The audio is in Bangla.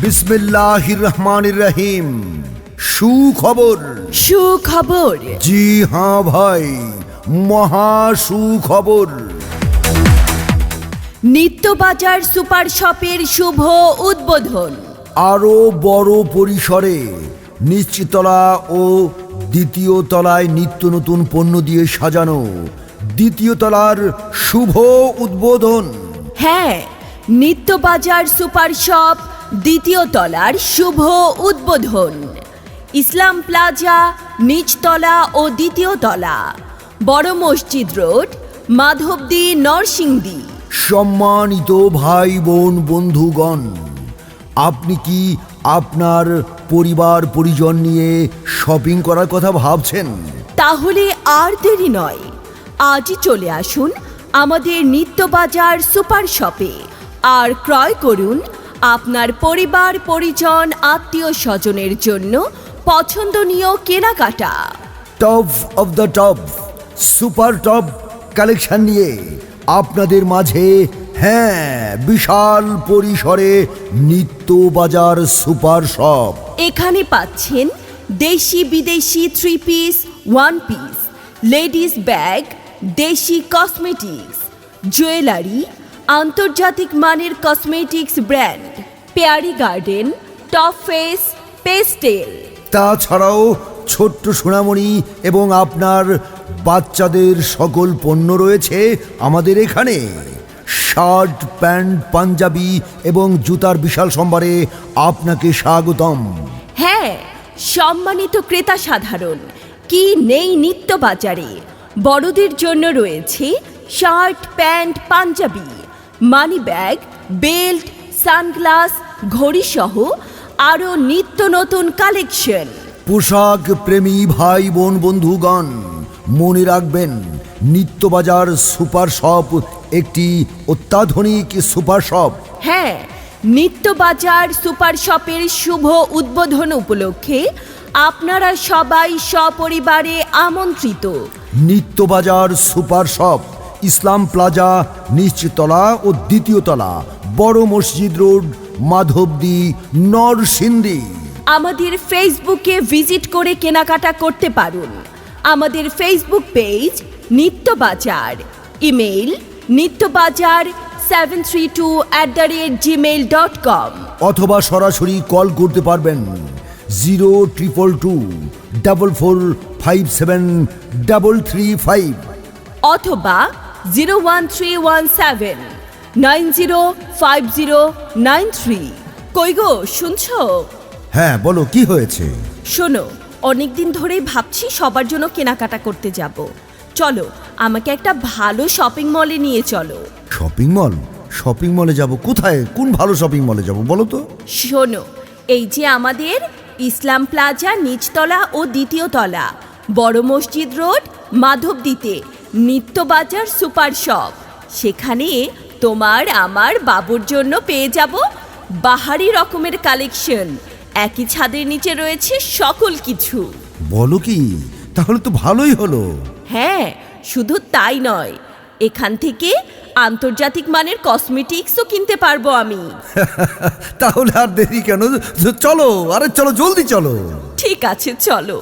বিসমিল্লাহির রহমানির রহিম। সুখবর। সুখবর? জি হ্যাঁ ভাই, মহা সুখবর। নিত্যবাজার সুপার শপের শুভ উদ্বোধন। আরো বড় পরিসরে নিচতলা ও দ্বিতীয় তলায় নিত্য নতুন পণ্য দিয়ে সাজানো দ্বিতীয় তলার শুভ উদ্বোধন। হ্যাঁ, নিত্যবাজার সুপার শপ দ্বিতীয় তলার শুভ উদ্বোধন। ইসলাম প্লাজা নিচতলা ও দ্বিতীয় তলা, বড় মসজিদ রোড, মাধবদী, নরসিংদী। সম্মানিত ভাই বোন বন্ধুগণ, আপনি কি আপনার পরিবার পরিজন নিয়ে শপিং করার কথা ভাবছেন? তাহলে আর দেরি নয়, আজই চলে আসুন আমাদের নিত্যবাজার সুপার শপে আর ক্রয় করুন আপনার পরিবার পরিজন আত্মীয় স্বজনের জন্য পছন্দনীয় কেনাকাটা। Top of the top super top collection নিয়ে আপনাদের মাঝে, হ্যাঁ, বিশাল পরিসরে নিত্যবাজার সুপার শপ। এখানে পাচ্ছেন দেশি বিদেশি 3 পিস, 1 পিস, লেডিস ব্যাগ, দেশি কসমেটিক্স, জুয়েলারি, আন্তর্জাতিক মানের কসমেটিক্স ব্র্যান্ড, পেয়ারি গার্ডেন, টপ ফেস, পেস্টেল। তাছাড়াও ছোট্ট সোনামণি এবং আপনার বাচ্চাদের সকল পণ্য রয়েছে আমাদের এখানে। শার্ট, প্যান্ট, পাঞ্জাবি এবং জুতার বিশাল সম্ভারে আপনাকে স্বাগতম। হ্যাঁ, সম্মানিত ক্রেতা সাধারণ, কি নেই নিত্যবাজারে? বড়দের জন্য রয়েছে shirt, pant, panjabi, money bag, belt, sunglass, ঘড়ি সহ আরও নিত্য নতুন কালেকশন। পোশাক প্রেমী ভাই বোন বন্ধুগণ, মনে রাখবেন, নিত্যবাজার সুপার শপ একটি অত্যাধুনিক সুপার শপ। হ্যাঁ, নিত্যবাজার সুপার শপের শুভ উদ্বোধন উপলক্ষে আপনারা সবাই সপরিবারে আমন্ত্রিত। নিত্যবাজার সুপার শপ, ইসলাম প্লাজা নিচতলা ও দ্বিতীয় তলা, বড় মসজিদ রোড, মাধবদী, নরসিংদী। আমাদের ফেসবুকে ভিজিট করে কেনাকাটা করতে পারুন। আমাদের ফেসবুক পেজ নিত্যবাজার, ইমেইল nittyobajar732@gmail.com, অথবা সরাসরি কল করতে পারবেন 02244573335 অথবা 01317905093। কই গো, শুনছো? হ্যাঁ বলো, কি হয়েছে? শোনো, অনেকদিন ধরেই ভাবছি সবার জন্য কেনাকাটা করতে যাব। চলো, আমাকে একটা ভালো শপিং মলে নিয়ে চলো। Shopping mall? শপিং মলে যাব? কোথায়? কোন ভালো শপিং মলে যাব বলো তো? শোনো, এই যে আমাদের ইসলাম প্লাজা নিচতলা ও দ্বিতীয় তলা, বড় মসজিদ রোড, মাধবদীতে নিত্যবাজার সুপার শপ, সেখানে তোমার আমার বাবুর জন্য পেয়ে যাব বাহারি রকমের কালেকশন। একই ছাদের নিচে রয়েছে সকল কিছু। বলো কি? তাহলে তো ভালোই হলো। হ্যাঁ, শুধু তাই নয়, এখান থেকে আন্তর্জাতিক মানের কসমেটিক্সও কিনতে পারবো আমি। তাহলে আর দেরি কেন? চলো, আরে চলো, জলদি চলো। ঠিক আছে, চলো।